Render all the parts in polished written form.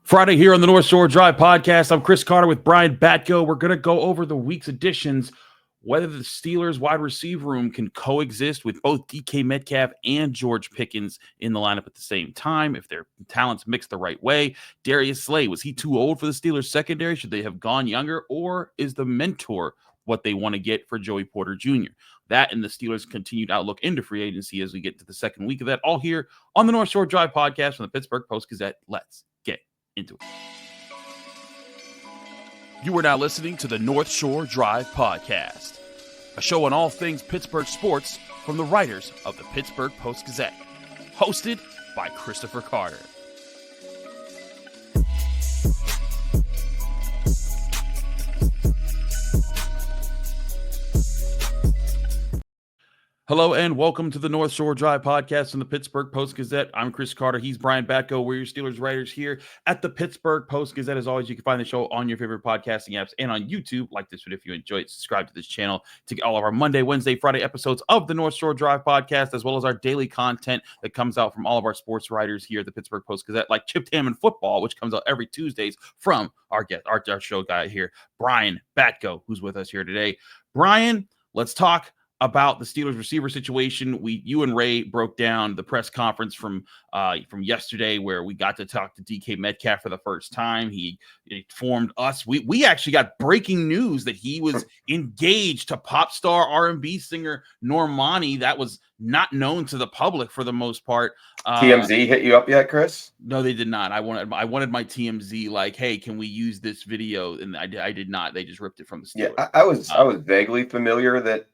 Friday here on the North Shore Drive podcast. I'm Chris Carter with Brian Batko. We're going to go over the week's additions, whether the Steelers wide receiver room can coexist with both DK Metcalf and George Pickens in the lineup at the same time, if their talents mix the right way. Darius Slay, was he too old for the Steelers secondary? Should they have gone younger? Or is the mentor what they want to get for Joey Porter Jr.? That and the Steelers' continued outlook into free agency as we get to the second week of that, all here on the North Shore Drive podcast from the Pittsburgh Post-Gazette. Let's get into it. You are now listening to the North Shore Drive podcast, a show on all things Pittsburgh sports from the writers of the Pittsburgh Post-Gazette, hosted by Christopher Carter. Hello and welcome to the North Shore Drive podcast from the Pittsburgh Post-Gazette. I'm Chris Carter. He's Brian Batko. We're your Steelers writers here at the Pittsburgh Post-Gazette. As always, you can find the show on your favorite podcasting apps and on YouTube. Like this video if you enjoy it. Subscribe to this channel to get all of our Monday, Wednesday, Friday episodes of the North Shore Drive podcast, as well as our daily content that comes out from all of our sports writers here at the Pittsburgh Post-Gazette, like Chipped Ham and Football, which comes out every Tuesdays from our show guy here, Brian Batko, who's with us here today. Brian, let's talk about the Steelers receiver situation. You and Ray broke down the press conference from yesterday, where we got to talk to DK Metcalf for the first time. He informed us. We actually got breaking news that he was engaged to pop star R&B singer Normani. That was not known to the public for the most part. TMZ hit you up yet, Chris? No, they did not. I wanted my TMZ, like, hey, can we use this video? And I did not. They just ripped it from the Steelers. Yeah, I was vaguely familiar that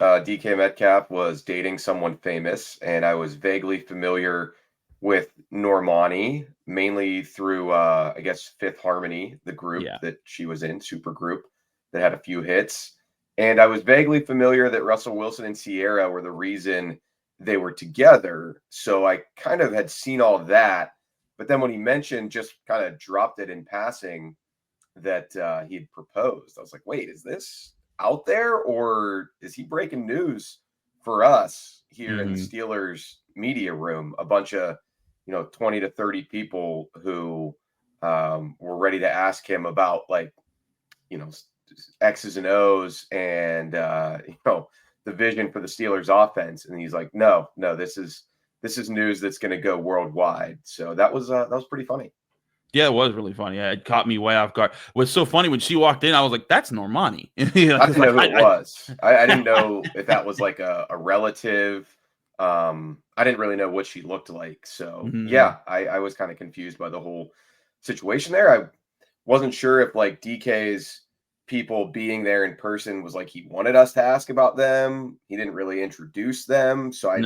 DK Metcalf was dating someone famous, and I was vaguely familiar with Normani, mainly through, I guess, Fifth Harmony, the group that she was in, super group that had a few hits. And I was vaguely familiar that Russell Wilson and Ciara were the reason they were together. So I kind of had seen all of that. But then when he mentioned, just kind of dropped it in passing, that he had proposed, I was like, wait, is this out there, or is he breaking news for us here in the Steelers media room? A bunch of 20 to 30 people who were ready to ask him about, like, X's and O's and the vision for the Steelers offense, and he's like, no, this is news that's going to go worldwide. So that was pretty funny. Yeah, it was really funny. Yeah, it caught me way off guard. It was so funny when she walked in, I was like, that's Normani. I didn't know who it was. I didn't know if that was like a relative. I didn't really know what she looked like. So, yeah, I was kind of confused by the whole situation there. I wasn't sure if, like, DK's people being there in person was like he wanted us to ask about them. He didn't really introduce them. So I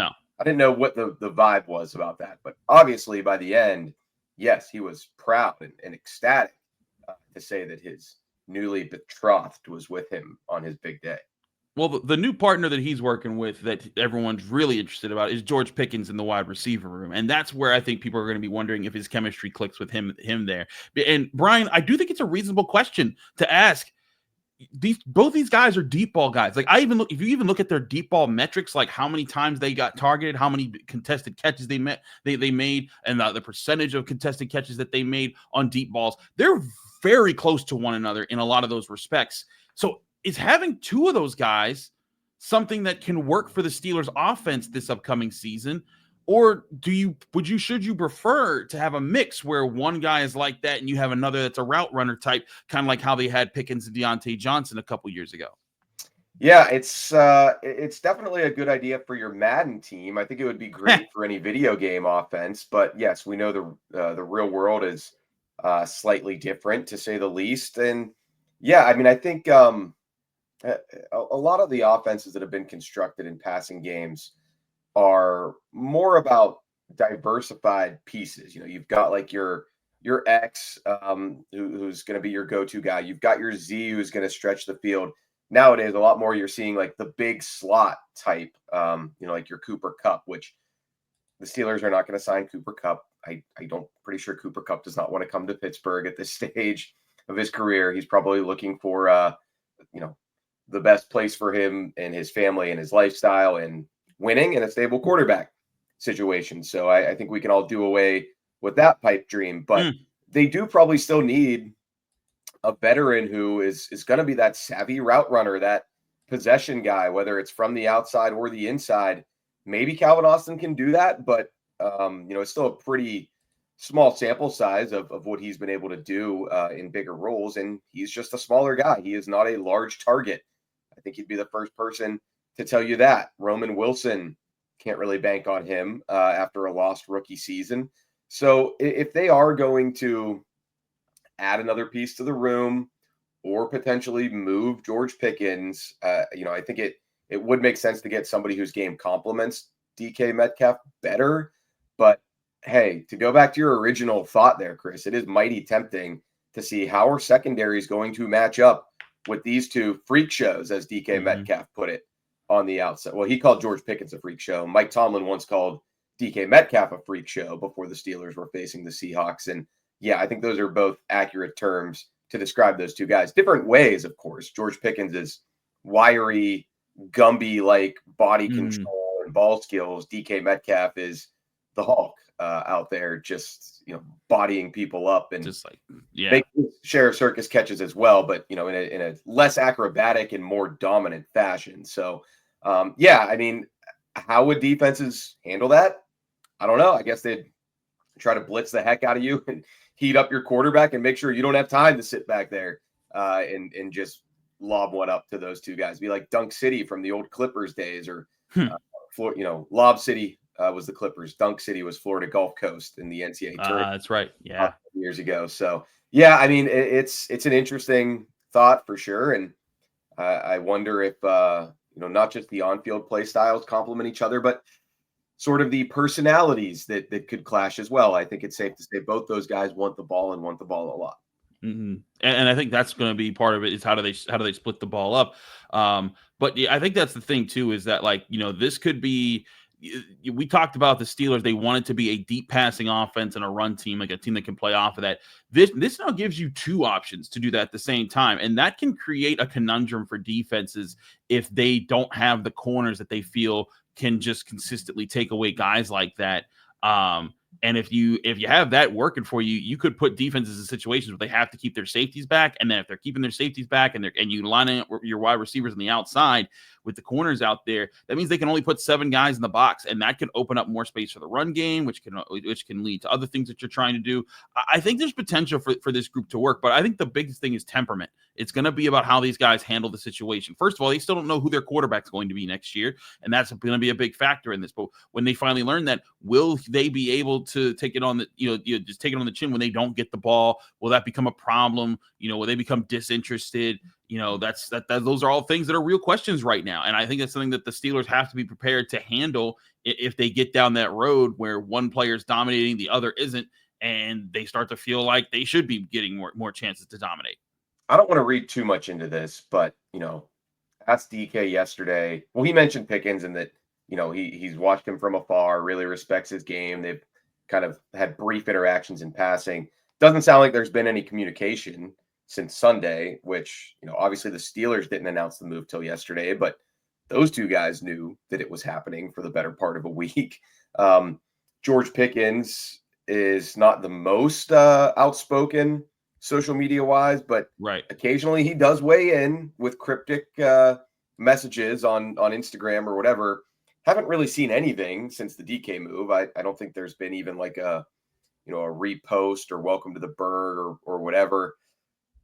didn't know what the vibe was about that. But obviously, by the end, yes, he was proud and ecstatic to say that his newly betrothed was with him on his big day. Well, the new partner that he's working with that everyone's really interested about is George Pickens in the wide receiver room. And that's where I think people are going to be wondering if his chemistry clicks with him there. And Brian, I do think it's a reasonable question to ask. Both these guys are deep ball guys. Like, if you even look at their deep ball metrics, like how many times they got targeted, how many contested catches they made, and the percentage of contested catches that they made on deep balls, they're very close to one another in a lot of those respects. So is having two of those guys something that can work for the Steelers offense this upcoming season? Or should you prefer to have a mix where one guy is like that and you have another that's a route runner type, kind of like how they had Pickens and Deontay Johnson a couple years ago? Yeah, it's definitely a good idea for your Madden team. I think it would be great for any video game offense. But yes, we know the real world is slightly different, to say the least. And yeah, I mean, I think a lot of the offenses that have been constructed in passing games are more about diversified pieces. You've got like your X, who's going to be your go-to guy. You've got your Z, who's going to stretch the field. Nowadays, a lot more you're seeing like the big slot type, like your Cooper Kupp, which the Steelers are not going to sign Cooper Kupp. Pretty sure Cooper Kupp does not want to come to Pittsburgh at this stage of his career. He's probably looking for, the best place for him and his family and his lifestyle, and winning and a stable quarterback situation. So I think we can all do away with that pipe dream. But they do probably still need a veteran who is going to be that savvy route runner, that possession guy, whether it's from the outside or the inside. Maybe Calvin Austin can do that, but it's still a pretty small sample size of what he's been able to do in bigger roles, and he's just a smaller guy. He is not a large target. I think he'd be the first person to tell you that. Roman Wilson, can't really bank on him after a lost rookie season. So if they are going to add another piece to the room or potentially move George Pickens, I think it would make sense to get somebody whose game complements DK Metcalf better. But hey, to go back to your original thought there, Chris, it is mighty tempting to see how our secondary is going to match up with these two freak shows, as DK Metcalf put it on the outside. Well, he called George Pickens a freak show. Mike Tomlin once called DK Metcalf a freak show before the Steelers were facing the Seahawks. And yeah, I think those are both accurate terms to describe those two guys. Different ways, of course. George Pickens is wiry, Gumby-like body control and ball skills. DK Metcalf is the Hulk out there, just bodying people up and just like making share of circus catches as well, but in a less acrobatic and more dominant fashion. So I mean, how would defenses handle that? I don't know. I guess they'd try to blitz the heck out of you and heat up your quarterback and make sure you don't have time to sit back there and just lob one up to those two guys. Be like Dunk City from the old Clippers days, or Lob City was the Clippers. Dunk City was Florida Gulf Coast in the NCAA tournament. That's right. Yeah, years ago. So yeah, I mean, it's an interesting thought for sure, and I wonder if not just the on-field play styles complement each other, but sort of the personalities that could clash as well. I think it's safe to say both those guys want the ball and want the ball a lot. Mm-hmm. And I think that's going to be part of it, is how do they split the ball up. But yeah, I think that's the thing too, is that this could be. We talked about the Steelers. They wanted to be a deep passing offense and a run team, like a team that can play off of that. This now gives you two options to do that at the same time. And that can create a conundrum for defenses if they don't have the corners that they feel can just consistently take away guys like that. And if you have that working for you, you could put defenses in situations where they have to keep their safeties back. And then if they're keeping their safeties back and you line up your wide receivers on the outside with the corners out there, that means they can only put 7 guys in the box, and that can open up more space for the run game, which can lead to other things that you're trying to do. I think there's potential for this group to work, but I think the biggest thing is temperament. It's going to be about how these guys handle the situation. First of all, they still don't know who their quarterback's going to be next year, and that's going to be a big factor in this. But when they finally learn that, will they be able to take it on the just take it on the chin when they don't get the ball? Will that become a problem? Will they become disinterested? Those are all things that are real questions right now. And I think that's something that the Steelers have to be prepared to handle if they get down that road where one player is dominating, the other isn't, and they start to feel like they should be getting more chances to dominate. I don't want to read too much into this, but asked DK yesterday. Well, he mentioned Pickens and that he's watched him from afar, really respects his game. They've kind of had brief interactions in passing. Doesn't sound like there's been any communication since Sunday, which obviously the Steelers didn't announce the move till yesterday, but those two guys knew that it was happening for the better part of a week. George Pickens is not the most outspoken social media wise, but occasionally he does weigh in with cryptic messages on Instagram or whatever. Haven't really seen anything since the DK move. I don't think there's been even like a repost or welcome to the bird or whatever.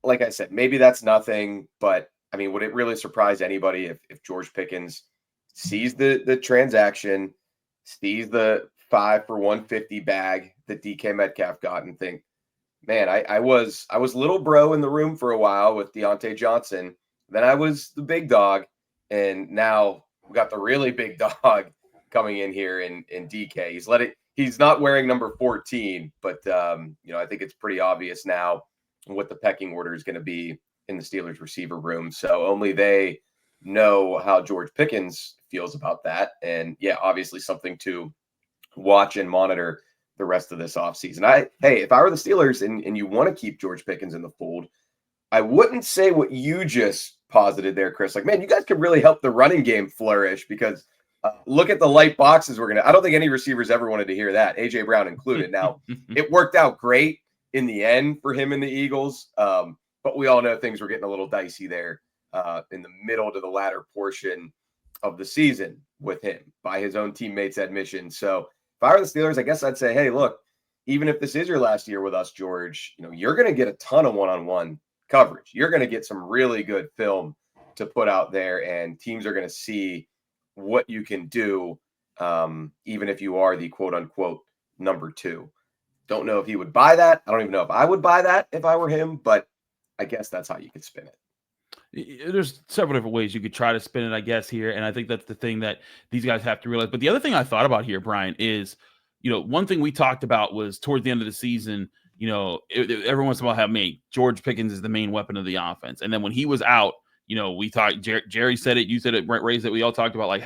Like I said, maybe that's nothing, but I mean, would it really surprise anybody if George Pickens sees the transaction, sees the 5 for $150 bag that DK Metcalf got, and think, man, I was little bro in the room for a while with Deontay Johnson. Then I was the big dog, and now we got the really big dog coming in here in DK. He's not wearing number 14, but I think it's pretty obvious now what the pecking order is going to be in the Steelers receiver room. So only they know how George Pickens feels about that. And yeah, obviously something to watch and monitor the rest of this offseason. If I were the Steelers and you want to keep George Pickens in the fold, I wouldn't say what you just posited there, Chris. Like, man, you guys could really help the running game flourish, because look at the light boxes I don't think any receivers ever wanted to hear that, AJ Brown included. Now, it worked out great in the end for him and the Eagles. But we all know things were getting a little dicey there in the middle to the latter portion of the season with him by his own teammates' admission. So if I were the Steelers, I guess I'd say, hey, look, even if this is your last year with us, George, you're going to get a ton of one-on-one coverage. You're going to get some really good film to put out there, and teams are going to see what you can do, even if you are the quote-unquote number 2. Don't know if he would buy that. I don't even know if I would buy that if I were him, but I guess that's how you could spin it. There's several different ways you could try to spin it, I guess, here. And I think that's the thing that these guys have to realize. But the other thing I thought about here, Brian, is, one thing we talked about was towards the end of the season, every once in a while George Pickens is the main weapon of the offense. And then when he was out, we thought Jerry said it, you said it, Brent raised it. We all talked about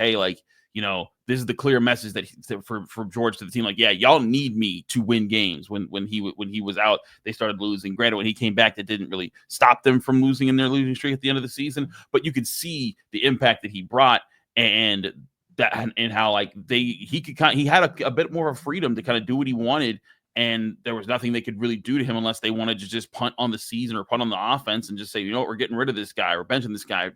this is the clear message that for George to the team, yeah, y'all need me to win games. When he was out, they started losing. Granted, when he came back, that didn't really stop them from losing in their losing streak at the end of the season. But you could see the impact that he brought, and how he had a bit more of freedom to kind of do what he wanted. And there was nothing they could really do to him unless they wanted to just punt on the season or punt on the offense and just say, we're getting rid of this guy or benching this guy.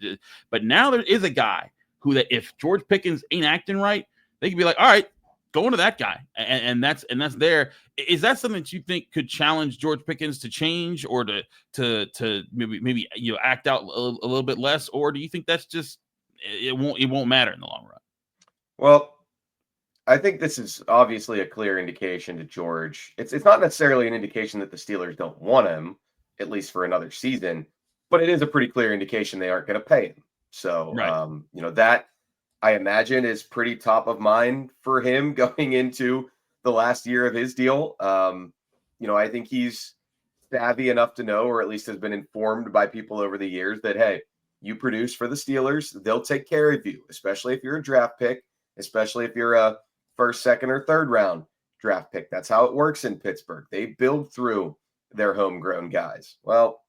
But now there is a guy who that if George Pickens ain't acting right, they could be like, all right, go into that guy. And that's there. Is that something that you think could challenge George Pickens to change or to maybe act out a little bit less? Or do you think that's just it won't matter in the long run? Well, I think this is obviously a clear indication to George. It's not necessarily an indication that the Steelers don't want him, at least for another season, but it is a pretty clear indication they aren't going to pay him. So, right. That I imagine is pretty top of mind for him going into the last year of his deal. I think he's savvy enough to know, or at least has been informed by people over the years that, hey, you produce for the Steelers, they'll take care of you, especially if you're a draft pick, especially if you're a first, second, or third round draft pick. That's how it works in Pittsburgh. They build through their homegrown guys. Well,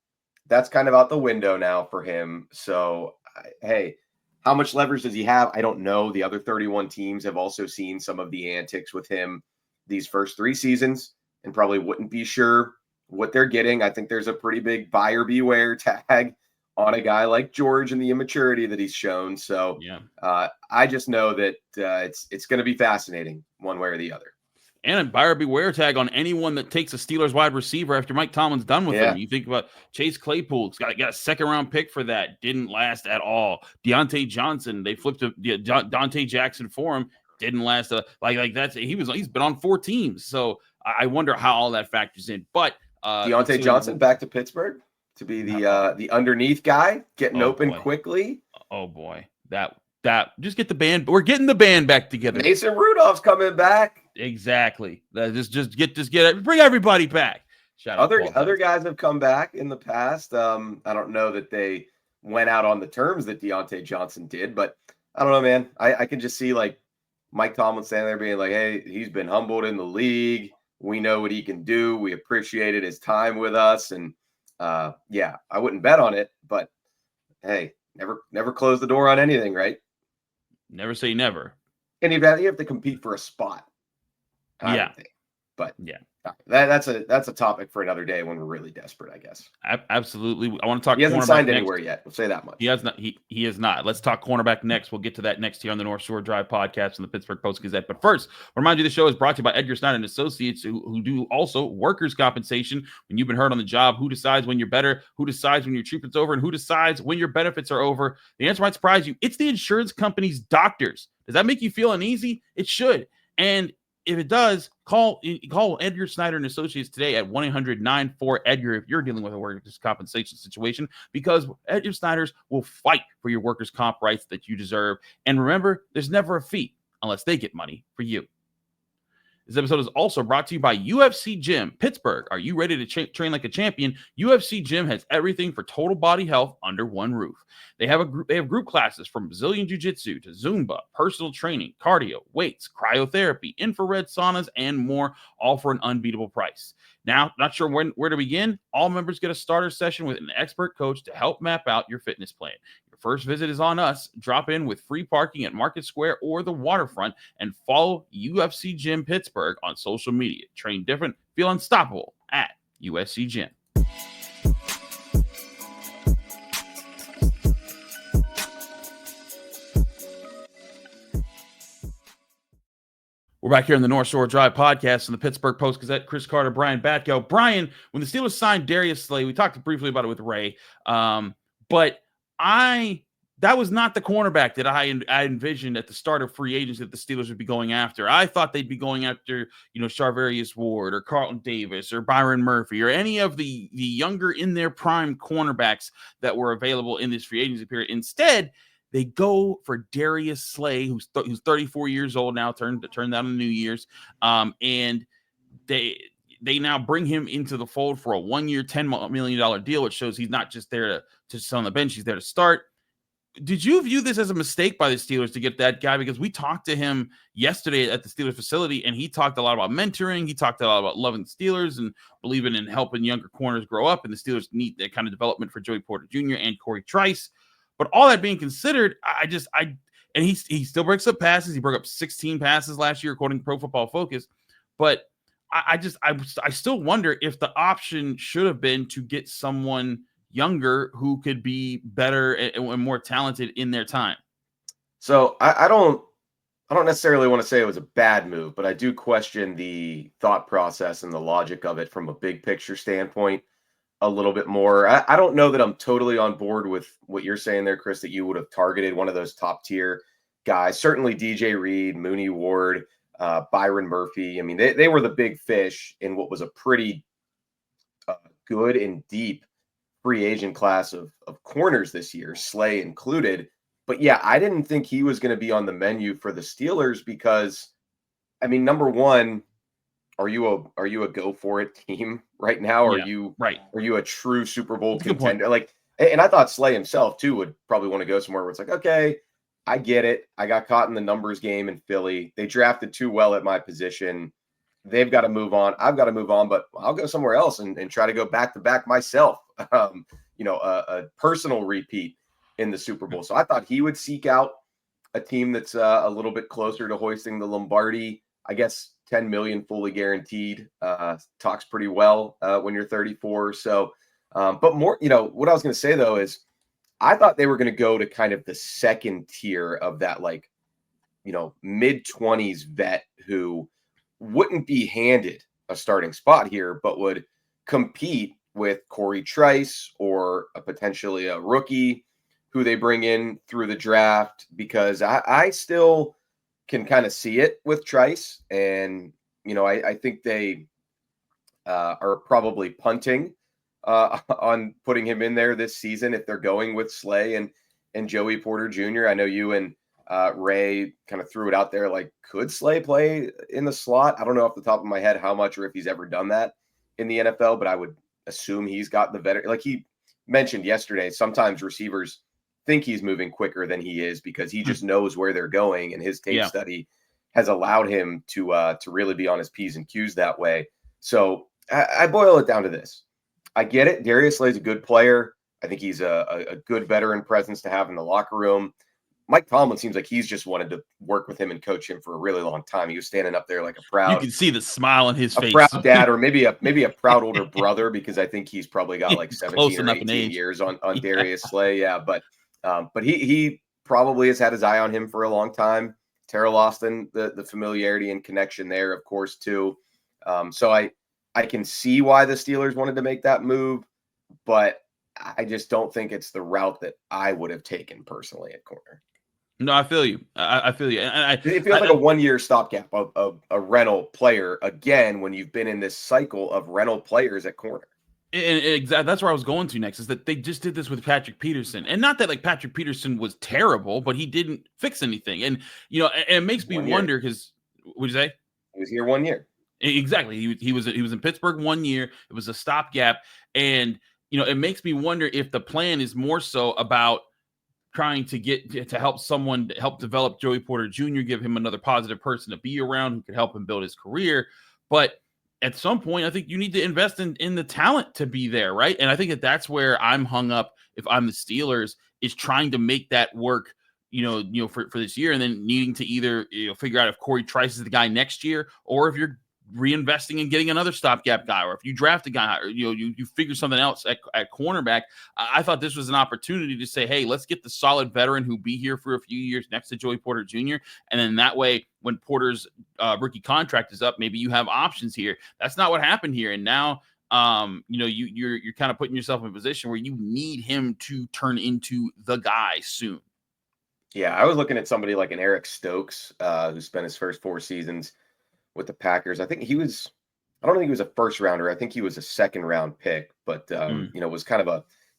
that's kind of out the window now for him. So, hey, how much leverage does he have? I don't know. The other 31 teams have also seen some of the antics with him these first 3 seasons and probably wouldn't be sure what they're getting. I think there's a pretty big buyer beware tag on a guy like George and the immaturity that he's shown. So I just know that it's going to be fascinating one way or the other. And a buyer beware tag on anyone that takes a Steelers wide receiver after Mike Tomlin's done with him. You think about Chase Claypool, got a second-round pick for that. Didn't last at all. Deontay Johnson, they flipped Dante Jackson for him. Didn't last. He's been on 4 teams. So I wonder how all that factors in. But Deontay Johnson back to Pittsburgh to be the underneath guy, getting open quickly. Oh boy, that just get the band. We're getting the band back together. Mason Rudolph's coming back. Exactly. Just bring everybody back. Other guys have come back in the past. I don't know that they went out on the terms that Deontay Johnson did, but I don't know, man. I can just see Mike Tomlin standing there being like, hey, he's been humbled in the league. We know what he can do. We appreciated his time with us. And I wouldn't bet on it, but hey, never close the door on anything, right? Never say never. And you have to compete for a spot. I would think. But that's a topic for another day when we're really desperate, I guess. Absolutely. I want to talk. He hasn't signed anywhere yet. We'll say that much. He has not. He is not. Let's talk cornerback next. We'll get to that next here on the North Shore Drive podcast and the Pittsburgh Post-Gazette. But first, I'll remind you the show is brought to you by Edgar Snyder Associates, who do also workers' compensation. When you've been hurt on the job, who decides when you're better? Who decides when your treatment's over? And who decides when your benefits are over? The answer might surprise you. It's the insurance company's doctors. Does that make you feel uneasy? It should. And if it does, call Edgar Snyder and Associates today at 1-800-94-EDGAR if you're dealing with a workers' compensation situation, because Edgar Snyder's will fight for your workers' comp rights that you deserve. And remember, there's never a fee unless they get money for you. This episode is also brought to you by UFC Gym Pittsburgh. Are you ready to train like a champion? UFC Gym has everything for total body health under one roof. They have group classes from Brazilian Jiu-Jitsu to Zumba, personal training, cardio, weights, cryotherapy, infrared saunas, and more, all for an unbeatable price. Now, not sure where to begin? All members get a starter session with an expert coach to help map out your fitness plan. Your first visit is on us. Drop in with free parking at Market Square or the waterfront and follow UFC Gym Pittsburgh on social media. Train different, feel unstoppable at USC Gym. We're back here in the North Shore Drive podcast in the Pittsburgh Post-Gazette. Chris Carter, Brian Batko. Brian, when the Steelers signed Darius Slay, we talked briefly about it with Ray, but that was not the cornerback that I envisioned at the start of free agency that the Steelers would be going after. I thought they'd be going after, Charvarius Ward or Carlton Davis or Byron Murphy or any of the younger in their prime cornerbacks that were available in this free agency period. Instead, they go for Darius Slay, who's 34 years old now, turned down in the New Year's, and they now bring him into the fold for a 1-year, $10 million deal, which shows he's not just there to sit on the bench; he's there to start. Did you view this as a mistake by the Steelers to get that guy? Because we talked to him yesterday at the Steelers facility, and he talked a lot about mentoring. He talked a lot about loving the Steelers and believing in helping younger corners grow up. And the Steelers need that kind of development for Joey Porter Jr. and Cory Trice. But all that being considered, and he still breaks up passes. He broke up 16 passes last year, according to Pro Football Focus. But I still wonder if the option should have been to get someone younger who could be better and more talented in their time. So I don't necessarily want to say it was a bad move, but I do question the thought process and the logic of it from a big picture standpoint a little bit more. I don't know that I'm totally on board with what you're saying there, Chris, that you would have targeted one of those top tier guys. Certainly DJ Reed, Mooney Ward, Byron Murphy. I mean, they were the big fish in what was a pretty good and deep free agent class of corners this year, Slay included. But yeah, I didn't think he was going to be on the menu for the Steelers because, I mean, number one, are you a go for it team right now? Are you a true Super Bowl contender? Like, and I thought Slay himself too would probably want to go somewhere where it's like, okay, I get it. I got caught in the numbers game in Philly. They drafted too well at my position. They've got to move on. I've got to move on, but I'll go somewhere else and try to go back to back myself. A personal repeat in the Super Bowl. So I thought he would seek out a team that's a little bit closer to hoisting the Lombardi. I guess $10 million fully guaranteed talks pretty well when you're 34. So, but more, what I was going to say though is I thought they were going to go to kind of the second tier of that, like, mid-20s vet who wouldn't be handed a starting spot here, but would compete with Cory Trice or potentially a rookie who they bring in through the draft, because I still can kind of see it with Trice. And, I think they are probably punting on putting him in there this season if they're going with Slay and Joey Porter Jr. I know you and Ray kind of threw it out there, like, could Slay play in the slot? I don't know off the top of my head how much or if he's ever done that in the NFL, but I would assume he's got the veteran. Like he mentioned yesterday, sometimes receivers think he's moving quicker than he is because he just knows where they're going, and his tape study has allowed him to really be on his P's and Q's that way. So I boil it down to this. I get it. Darius Slay's a good player. I think he's a good veteran presence to have in the locker room. Mike Tomlin seems like he's just wanted to work with him and coach him for a really long time. He was standing up there like a proud. You can see the smile on his face. Proud dad, or maybe a proud older brother, because I think he's probably got like 17 or 18 years on Darius Slay. Yeah, but he probably has had his eye on him for a long time. Terrell Austin, the familiarity and connection there, of course, too. So I can see why the Steelers wanted to make that move, but I just don't think it's the route that I would have taken personally at corner. No, I feel you. I feel you. And it feels like a 1-year stopgap of a rental player again when you've been in this cycle of rental players at corner. And exactly, that's where I was going to next, is that they just did this with Patrick Peterson. And not that like Patrick Peterson was terrible, but he didn't fix anything. And, it makes me wonder because, what'd you say? He was here 1 year. Exactly. He was in Pittsburgh 1 year. It was a stopgap. And, it makes me wonder if the plan is more so about trying to get to help someone to help develop Joey Porter Jr., give him another positive person to be around who could help him build his career. But at some point, I think you need to invest in the talent to be there, right? And I think that's where I'm hung up if I'm the Steelers, is trying to make that work, for this year, and then needing to either figure out if Cory Trice is the guy next year, or if you're reinvesting and getting another stopgap guy, or if you draft a guy, or you figure something else at cornerback. I thought this was an opportunity to say, hey, let's get the solid veteran who be here for a few years next to Joey Porter Jr. And then that way, when Porter's rookie contract is up, maybe you have options here. That's not what happened here. And now, you're kind of putting yourself in a position where you need him to turn into the guy soon. Yeah, I was looking at somebody like an Eric Stokes, who spent his first 4 seasons with the Packers. I don't think he was a first rounder. I think he was a second round pick, but was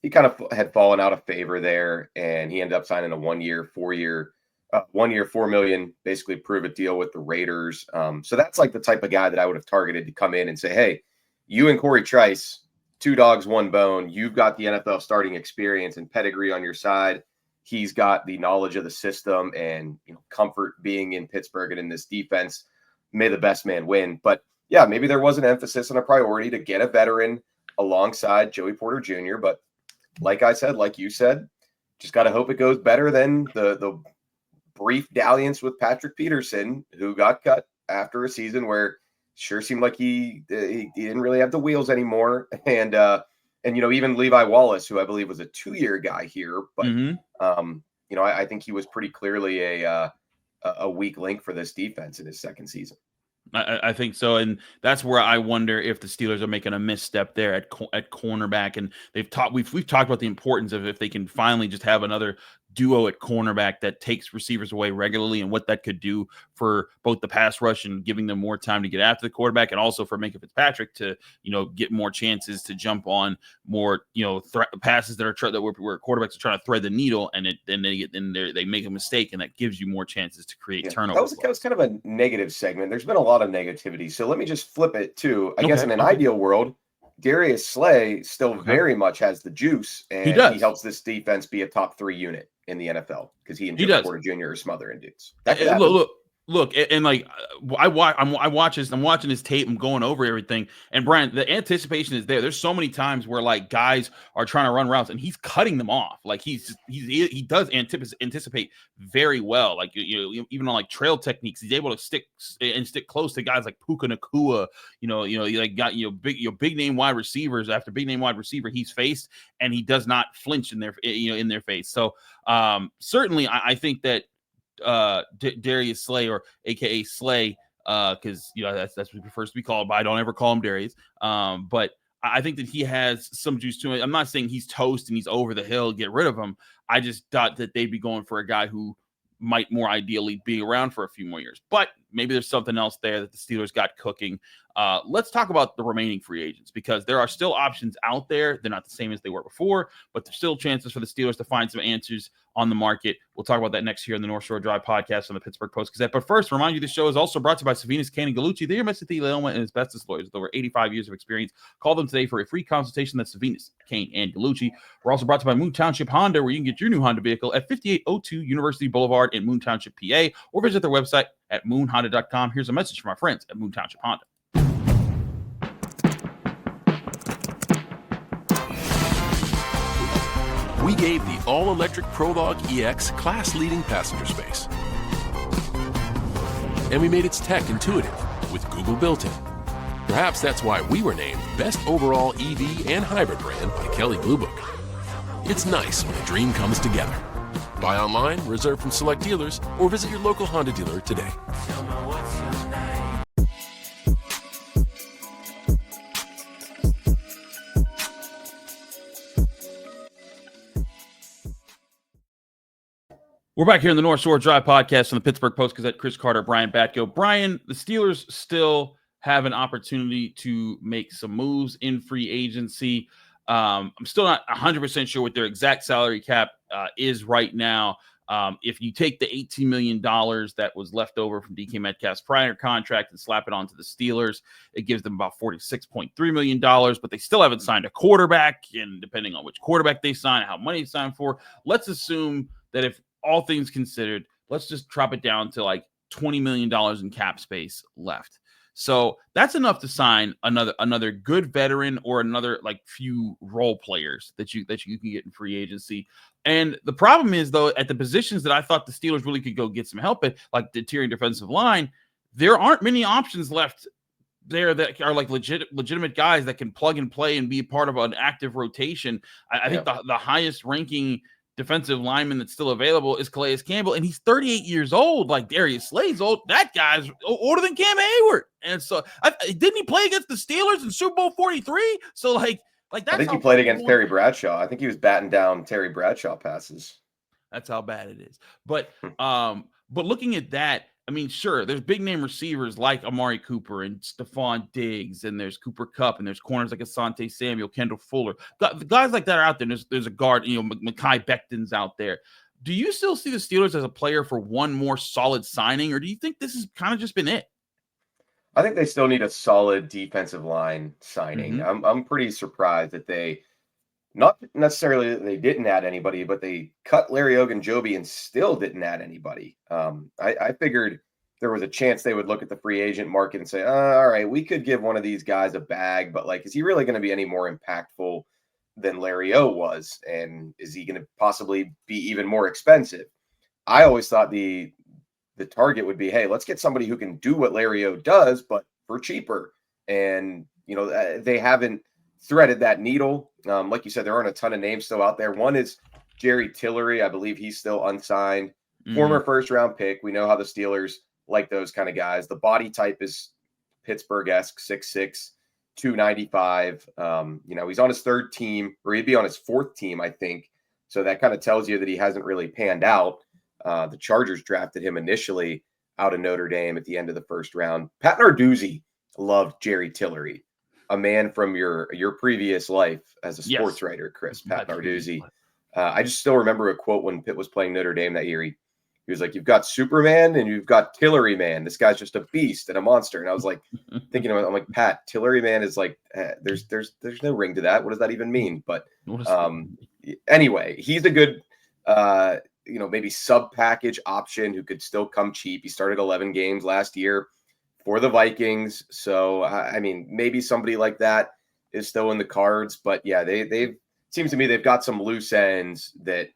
he kind of had fallen out of favor there, and he ended up signing a 1 year, $4 million, basically prove it deal with the Raiders. So that's like the type of guy that I would have targeted to come in and say, hey, you and Cory Trice, 2 dogs, 1 bone. You've got the NFL starting experience and pedigree on your side. He's got the knowledge of the system and comfort being in Pittsburgh and in this defense. May the best man win. But yeah, maybe there was an emphasis and a priority to get a veteran alongside Joey Porter Jr. But like you said, just got to hope it goes better than the brief dalliance with Patrick Peterson, who got cut after a season where sure seemed like he didn't really have the wheels anymore. And even Levi Wallace, who I believe was a 2-year guy here, but I think he was pretty clearly a weak link for this defense in his second season. I think so, and that's where I wonder if the Steelers are making a misstep there at cornerback. And we've talked about the importance of if they can finally just have another duo at cornerback that takes receivers away regularly, and what that could do for both the pass rush and giving them more time to get after the quarterback, and also for Emeka Fitzpatrick to get more chances to jump on more passes that are where quarterbacks are trying to thread the needle, and they make a mistake, and that gives you more chances to create turnovers. That was kind of a negative segment. There's been a lot of negativity, so let me just flip it too. I guess in an ideal world, Darius Slay still very much has the juice, and he helps this defense be a top 3 unit in the NFL because he and Joey Porter Jr. are smothering dudes. Look, and like I'm watching his tape. I'm going over everything. And Brian, the anticipation is there. There's so many times where like guys are trying to run routes and he's cutting them off. Like he does anticipate very well. Like even on like trail techniques, he's able to stick close to guys like Puka Nacua. Big name wide receivers after big name wide receiver he's faced, and he does not flinch in their face. So certainly I think that Darius Slay, or AKA Slay, because that's what he prefers to be called, but I don't ever call him Darius. But I think that he has some juice to it. I'm not saying he's toast and he's over the hill, get rid of him. I just thought that they'd be going for a guy who might more ideally be around for a few more years. But maybe there's something else there that the Steelers got cooking. Let's talk about the remaining free agents, because there are still options out there. They're not the same as they were before, but there's still chances for the Steelers to find some answers on the market. We'll talk about that next here on the North Shore Drive podcast on the Pittsburgh Post-Gazette. But first, remind you, the show is also brought to you by Savinas, Kane, and Gallucci. They are Mesothelioma and asbestos lawyers with over 85 years of experience. Call them today for a free consultation. That's Savinas, Kane, and Gallucci. We're also brought to you by Moon Township Honda, where you can get your new Honda vehicle at 5802 University Boulevard in Moon Township, PA, or visit their website at moonhonda.com. Here's a message from our friends at Moon Township Honda. We gave the all-electric Prolog EX class-leading passenger space. And we made its tech intuitive with Google built-in. Perhaps that's why we were named Best Overall EV and Hybrid Brand by Kelley Blue Book. It's nice when a dream comes together. Buy online, reserve from select dealers, or visit your local Honda dealer today. We're back here in the North Shore Drive podcast on the Pittsburgh Post-Gazette. Chris Carter, Brian Batko. Brian, the Steelers still have an opportunity to make some moves in free agency. I'm still not 100% sure what their exact salary cap is right now. If you take the $18 million that was left over from DK Metcalf's prior contract and slap it onto the Steelers, it gives them about $46.3 million, but they still haven't signed a quarterback. And depending on which quarterback they sign, how money they sign for, let's assume that if all things considered, let's just drop it down to like $20 million in cap space left. So that's enough to sign another good veteran or another like few role players that you can get in free agency. And the problem is, though, at the positions that I thought the Steelers really could go get some help at, like the interior defensive line, there aren't many options left there that are like legitimate guys that can plug and play and be part of an active rotation. I think the highest ranking defensive lineman that's still available is Calais Campbell, and he's 38 years old. Like Darius Slay's old. That guy's older than Cam Hayward. And so didn't he play against the Steelers in Super Bowl 43? So like that's I think he played against Terry Bradshaw. I think he was batting down Terry Bradshaw passes. That's how bad it is. But looking at that, I mean, sure, there's big name receivers like Amari Cooper and Stephon Diggs, and there's Cooper Kupp, and there's corners like Asante Samuel, Kendall Fuller. The guys like that are out there. There's a guard, Mekhi Becton's out there. Do you still see the Steelers as a player for one more solid signing, or do you think this has kind of just been it? I think they still need a solid defensive line signing. Mm-hmm. I'm pretty surprised that they, not necessarily that they didn't add anybody, but they cut Larry Ogunjobi and still didn't add anybody. I figured there was a chance they would look at the free agent market and say, all right, we could give one of these guys a bag, but like, is he really going to be any more impactful than Larry O was? And is he going to possibly be even more expensive? I always thought the target would be, hey, let's get somebody who can do what Larry O does, but for cheaper. And, they haven't threaded that needle. Like you said, there aren't a ton of names still out there. One is Jerry Tillery. I believe he's still unsigned. Former first-round pick. We know how the Steelers like those kind of guys. The body type is Pittsburgh-esque, 6'6", 295. He's on his third team, or he'd be on his fourth team, I think. So that kind of tells you that he hasn't really panned out. The Chargers drafted him initially out of Notre Dame at the end of the first round. Pat Narduzzi loved Jerry Tillery, a man from your previous life as a sports writer, Chris. Pat Narduzzi. I just still remember a quote when Pitt was playing Notre Dame that year. He was like, "You've got Superman and you've got Tillery Man. This guy's just a beast and a monster." And I was like, thinking, I'm like, Pat, Tillery Man is like, there's no ring to that. What does that even mean? But anyway, he's a good, maybe sub package option who could still come cheap. He started 11 games last year for the Vikings. So, I mean, maybe somebody like that is still in the cards. But yeah, they've seems to me they've got some loose ends that,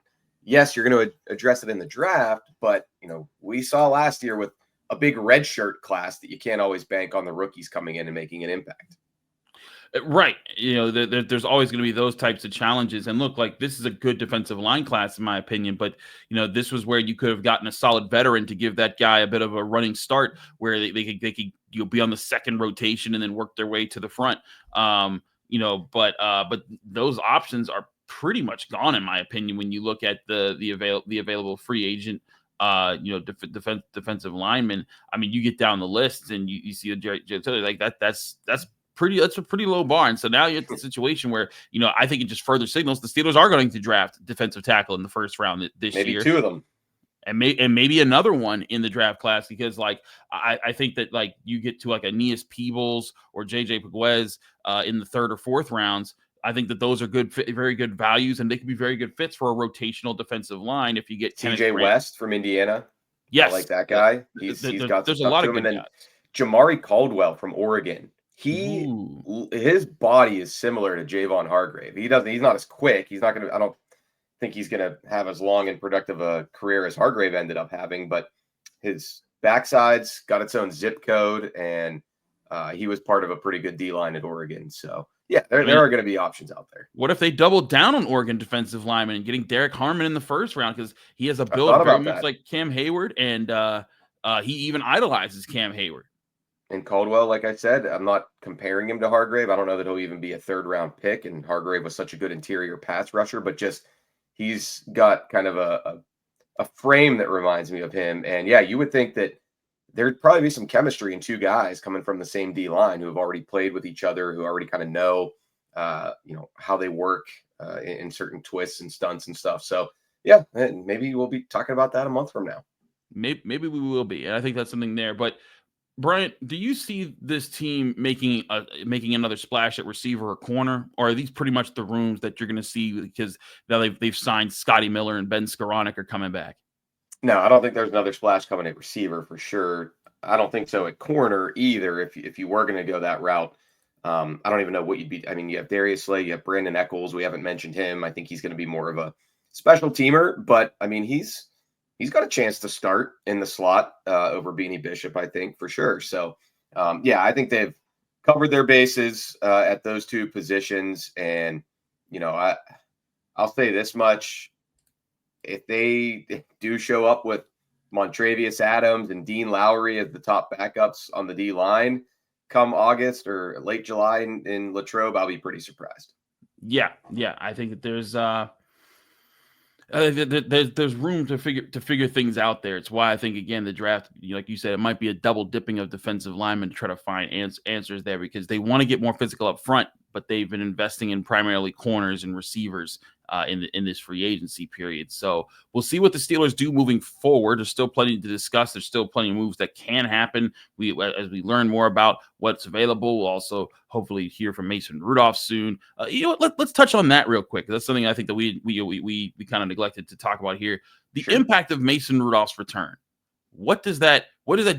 yes, you're going to address it in the draft. But, we saw last year with a big red shirt class that you can't always bank on the rookies coming in and making an impact. Right. There's always going to be those types of challenges. And look, like this is a good defensive line class, in my opinion. But, this was where you could have gotten a solid veteran to give that guy a bit of a running start where they could be on the second rotation and then work their way to the front. But those options are pretty much gone, in my opinion, when you look at the available free agent defensive linemen. I mean, you get down the list and you see like that's a pretty low bar. And so now you're at the situation where, I think it just further signals the Steelers are going to draft defensive tackle in the first round this year. Maybe two of them. And maybe another one in the draft class, because like I think that like you get to like Aeneas Peebles or JJ Pegues in the third or fourth rounds. I think that those are very good values, and they can be very good fits for a rotational defensive line. If you get TJ West from Indiana, yes, I like that guy. He's got there's a lot of good guys. Guys. Jamari Caldwell from Oregon. His body is similar to Javon Hargrave. He's not as quick. I don't think he's going to have as long and productive a career as Hargrave ended up having, but his backside's got its own zip code, and he was part of a pretty good D-line at Oregon. So, yeah, there are going to be options out there. What if they double down on Oregon defensive linemen and getting Derek Harmon in the first round, because he has a build very much like Cam Hayward, and he even idolizes Cam Hayward. And Caldwell, like I said, I'm not comparing him to Hargrave. I don't know that he'll even be a third-round pick, and Hargrave was such a good interior pass rusher, but just he's got kind of a frame that reminds me of him. And, yeah, you would think that there'd probably be some chemistry in two guys coming from the same D-line who have already played with each other, who already kind of know, how they work in certain twists and stunts and stuff. So, yeah, maybe we'll be talking about that a month from now. Maybe we will be, and I think that's something there. But Bryant, do you see this team making another splash at receiver or corner, or are these pretty much the rooms that you're going to see because now they've signed Scotty Miller and Ben Skoranek are coming back? No, I don't think there's another splash coming at receiver for sure. I don't think so at corner either. If you were going to go that route, I don't even know what you'd be. I mean, you have Darius Slay, you have Brandon Echols. We haven't mentioned him. I think he's going to be more of a special teamer, but I mean, he's got a chance to start in the slot over Beanie Bishop, I think, for sure. So, yeah, I think they've covered their bases at those two positions. And, I'll say this much. If they do show up with Montrevious Adams and Dean Lowry as the top backups on the D line come August or late July in Latrobe, I'll be pretty surprised. Yeah. I think that there's room to figure things out there. It's why I think, again, the draft, like you said, it might be a double dipping of defensive linemen to try to find answers there, because they want to get more physical up front, but they've been investing in primarily corners and receivers in this free agency period. So we'll see what the Steelers do moving forward. There's still plenty to discuss. There's still plenty of moves that can happen. As we learn more about what's available, we'll also hopefully hear from Mason Rudolph soon. Let's touch on that real quick. That's something I think that we kind of neglected to talk about here. The impact of Mason Rudolph's return. What does that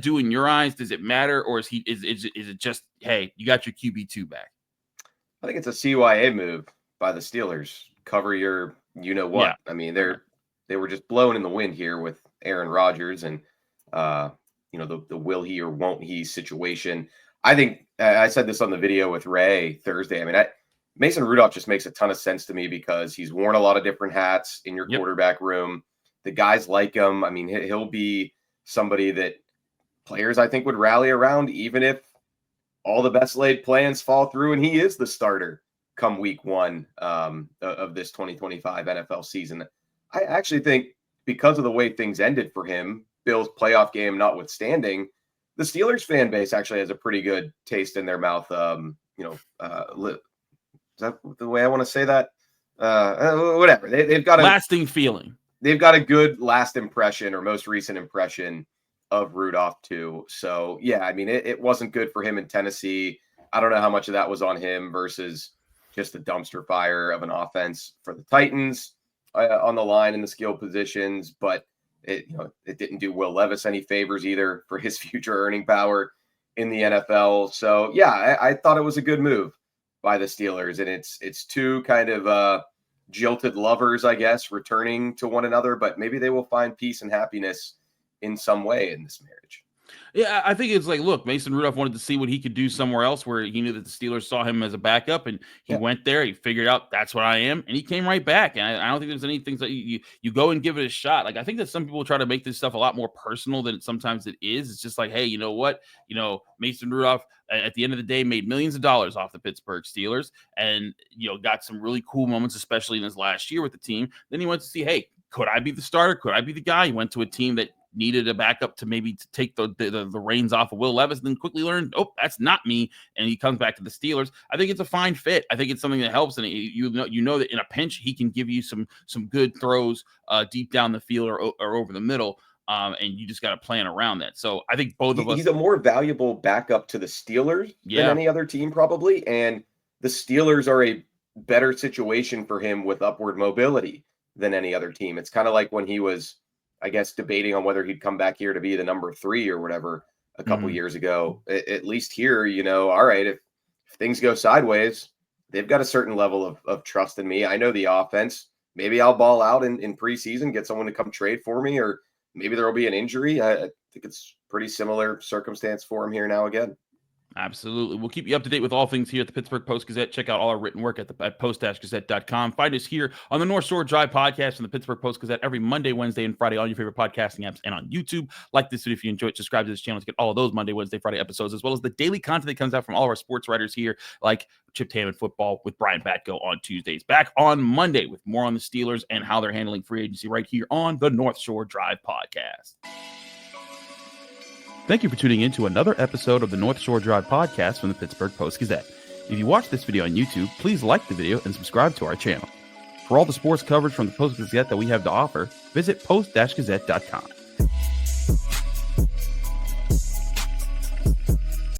do in your eyes? Does it matter, or is it just, hey, you got your QB2 back? I think it's a CYA move by the Steelers. Cover your what. Yeah. I mean, they were just blowing in the wind here with Aaron Rodgers and the will he or won't he situation. I think I said this on the video with Ray Thursday. I mean, Mason Rudolph just makes a ton of sense to me because he's worn a lot of different hats in your quarterback room. The guys like him. I mean, he'll be somebody that players I think would rally around, even if all the best laid plans fall through and he is the starter come week 1 of this 2025 NFL season. I actually think because of the way things ended for him, Bills playoff game notwithstanding, the Steelers fan base actually has a pretty good taste in their mouth. Is that the way I want to say that? Whatever. They've got a lasting feeling. They've got a good last impression or most recent impression of Rudolph too. So yeah, I mean, it wasn't good for him in Tennessee. I don't know how much of that was on him versus just a dumpster fire of an offense for the Titans on the line in the skill positions, but it didn't do Will Levis any favors either for his future earning power in the NFL. So yeah, I thought it was a good move by the Steelers, and it's two kind of jilted lovers, I guess, returning to one another, but maybe they will find peace and happiness in some way in this marriage. Yeah, I think it's like, look, Mason Rudolph wanted to see what he could do somewhere else where he knew that the Steelers saw him as a backup, and he went there. He figured out that's what I am, and he came right back. And I don't think there's anything that you go and give it a shot. Like, I think that some people try to make this stuff a lot more personal than sometimes it is. It's just like, hey, you know what? Mason Rudolph at the end of the day made millions of dollars off the Pittsburgh Steelers, and got some really cool moments, especially in his last year with the team. Then he went to see, hey, could I be the starter? Could I be the guy? He went to a team that needed a backup to maybe to take the reins off of Will Levis, and then quickly learned, oh, that's not me, and he comes back to the Steelers. I think it's a fine fit. I think it's something that helps, and you know that in a pinch he can give you some good throws deep down the field or over the middle, and you just got to plan around that. So I think both of us. He's a more valuable backup to the Steelers than any other team probably, and the Steelers are a better situation for him with upward mobility than any other team. It's kind of like when he was, I guess, debating on whether he'd come back here to be the number 3 or whatever a couple years ago. At least here, all right, if things go sideways, they've got a certain level of trust in me. I know the offense. Maybe I'll ball out in preseason, get someone to come trade for me, or maybe there will be an injury. I think it's pretty similar circumstance for him here now again. Absolutely. We'll keep you up to date with all things here at the Pittsburgh Post-Gazette. Check out all our written work at post-gazette.com. Find us here on the North Shore Drive podcast from the Pittsburgh Post-Gazette every Monday, Wednesday, and Friday on your favorite podcasting apps and on YouTube. Like this video if you enjoy it. Subscribe to this channel to get all of those Monday, Wednesday, Friday episodes, as well as the daily content that comes out from all of our sports writers here, like Chip Hammond Football with Brian Batko on Tuesdays. Back on Monday with more on the Steelers and how they're handling free agency right here on the North Shore Drive podcast. Thank you for tuning in to another episode of the North Shore Drive podcast from the Pittsburgh Post-Gazette. If you watch this video on YouTube, please like the video and subscribe to our channel. For all the sports coverage from the Post-Gazette that we have to offer, visit post-gazette.com.